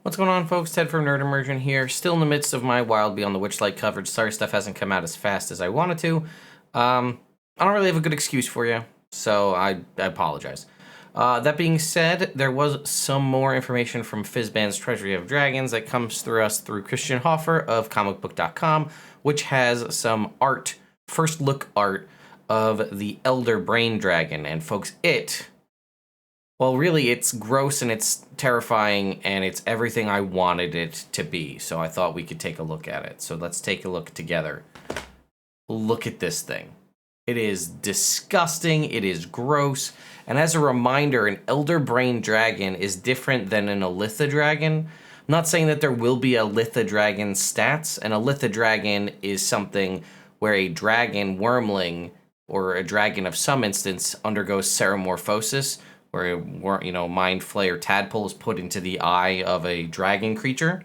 What's going on, folks? Ted from Nerd Immersion here. Still in the midst of my Wild Beyond the Witchlight coverage. Sorry stuff hasn't come out as fast as I wanted to. I don't really have a good excuse for you, so I apologize. That being said, there was some more information from Fizban's Treasury of Dragons that comes through us through Christian Hoffer of comicbook.com, which has some art, first look art, of the Elder Brain Dragon. And folks, well, really, it's gross and it's terrifying and it's everything I wanted it to be. So I thought we could take a look at it. So let's take a look together. Look at this thing. It is disgusting. It is gross. And as a reminder, an Elder Brain Dragon is different than an Alytha Dragon. I'm not saying that there will be Alytha Dragon stats. An Alytha Dragon is something where a dragon wormling or a dragon of some instance undergoes ceremorphosis, where a mind flayer tadpole is put into the eye of a dragon creature.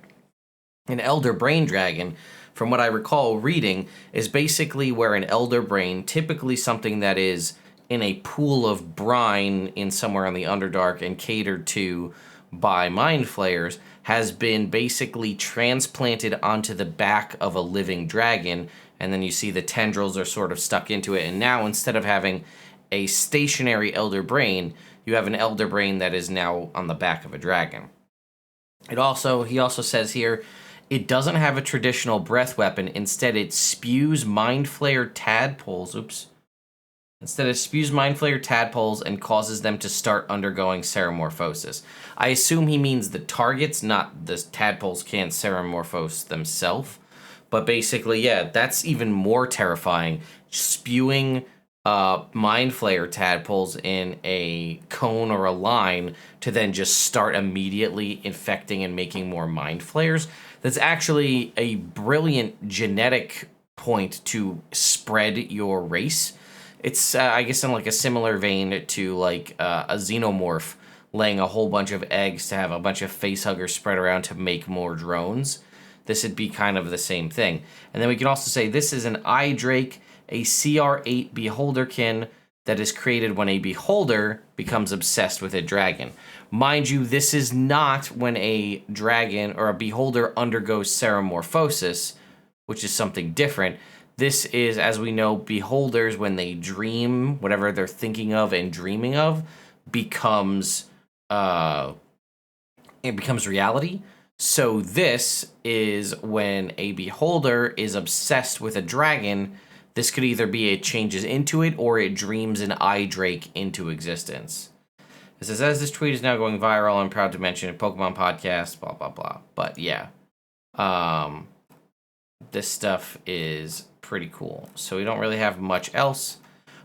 An Elder Brain Dragon, from what I recall reading, is basically where an Elder Brain, typically something that is in a pool of brine in somewhere on the Underdark and catered to by mind flayers, has been basically transplanted onto the back of a living dragon, and then you see the tendrils are sort of stuck into it, and now instead of having a stationary Elder Brain, you have an Elder Brain that is now on the back of a dragon. He also says here, it doesn't have a traditional breath weapon. Instead, it spews Mind Flayer tadpoles. Instead, it spews Mind Flayer tadpoles and causes them to start undergoing ceremorphosis. I assume he means the targets, not the tadpoles can't ceremorphose themselves. But basically, yeah, that's even more terrifying. Spewing Mind Flayer tadpoles in a cone or a line to then just start immediately infecting and making more Mind Flayers. That's actually a brilliant genetic point to spread your race. It's, I guess, in like a similar vein to like a xenomorph laying a whole bunch of eggs to have a bunch of facehuggers spread around to make more drones. This would be kind of the same thing. And then we can also say this is an Eyedrake, a CR8 beholderkin that is created when a beholder becomes obsessed with a dragon. Mind you, this is not when a dragon or a beholder undergoes ceremorphosis, which is something different. This is, as we know, beholders, when they dream, whatever they're thinking of and dreaming of, becomes reality. So this is when a beholder is obsessed with a dragon. This could either be it changes into it or it dreams an Eyedrake into existence. It says, as this tweet is now going viral, I'm proud to mention a Pokemon podcast, blah, blah, blah. But yeah, this stuff is pretty cool. So we don't really have much else.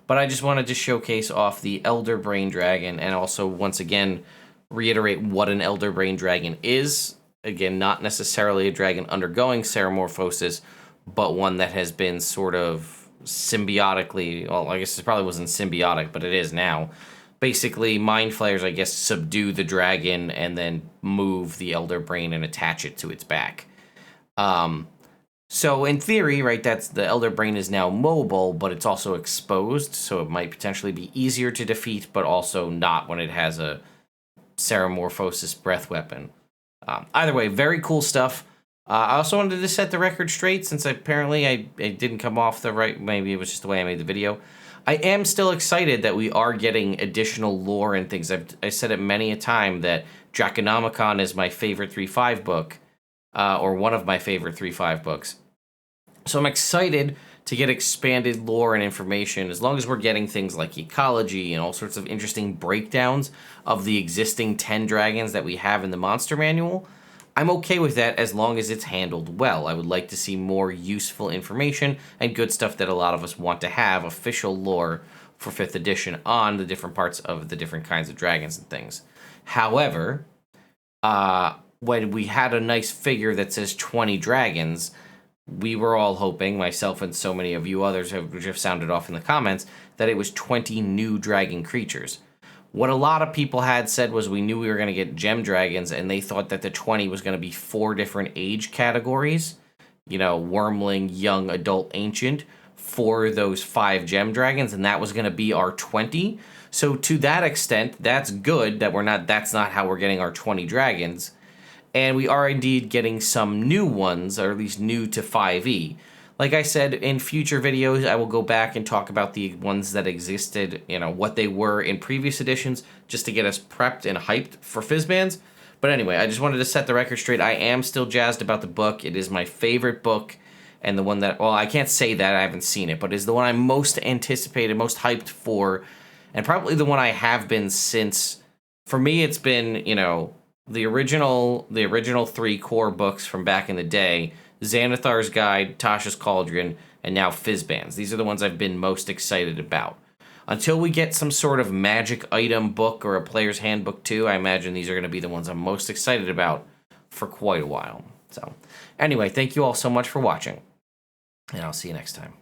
But I just wanted to showcase off the Elder Brain Dragon and also, once again, reiterate what an Elder Brain Dragon is. Again, not necessarily a dragon undergoing ceremorphosis, but one that has been sort of symbiotically, well, I guess it probably wasn't symbiotic, but it is now. Basically, Mind Flayers, I guess, subdue the dragon and then move the Elder Brain and attach it to its back. So in theory, right, that's the Elder Brain is now mobile, but it's also exposed, so it might potentially be easier to defeat, but also not when it has a ceremorphosis breath weapon. Either way, very cool stuff. I also wanted to set the record straight, since apparently it didn't come off the right, maybe it was just the way I made the video. I am still excited that we are getting additional lore and things. I said it many a time that Draconomicon is my favorite 3.5 book, or one of my favorite 3.5 books. So I'm excited to get expanded lore and information, as long as we're getting things like ecology and all sorts of interesting breakdowns of the existing 10 dragons that we have in the monster manual. I'm okay with that as long as it's handled well. I would like to see more useful information and good stuff that a lot of us want to have, official lore for 5th edition on the different parts of the different kinds of dragons and things. However, when we had a nice figure that says 20 dragons, we were all hoping, myself and so many of you others which have sounded off in the comments, that it was 20 new dragon creatures. What a lot of people had said was we knew we were going to get gem dragons, and they thought that the 20 was going to be 4 different age categories. You know, wormling, young, adult, ancient, for those 5 gem dragons, and that was going to be our 20. So to that extent, that's good that that's not how we're getting our 20 dragons. And we are indeed getting some new ones, or at least new to 5e. Like I said, in future videos, I will go back and talk about the ones that existed, what they were in previous editions, just to get us prepped and hyped for Fizbans. But anyway, I just wanted to set the record straight. I am still jazzed about the book. It is my favorite book, and the one that, well, I can't say that, I haven't seen it, but is the one I'm most anticipated, most hyped for, and probably the one I have been since. For me, it's been, the original 3 core books from back in the day, Xanathar's Guide, Tasha's Cauldron, and now Fizbans. These are the ones I've been most excited about. Until we get some sort of magic item book or a player's handbook too, I imagine these are going to be the ones I'm most excited about for quite a while. So, anyway, thank you all so much for watching, and I'll see you next time.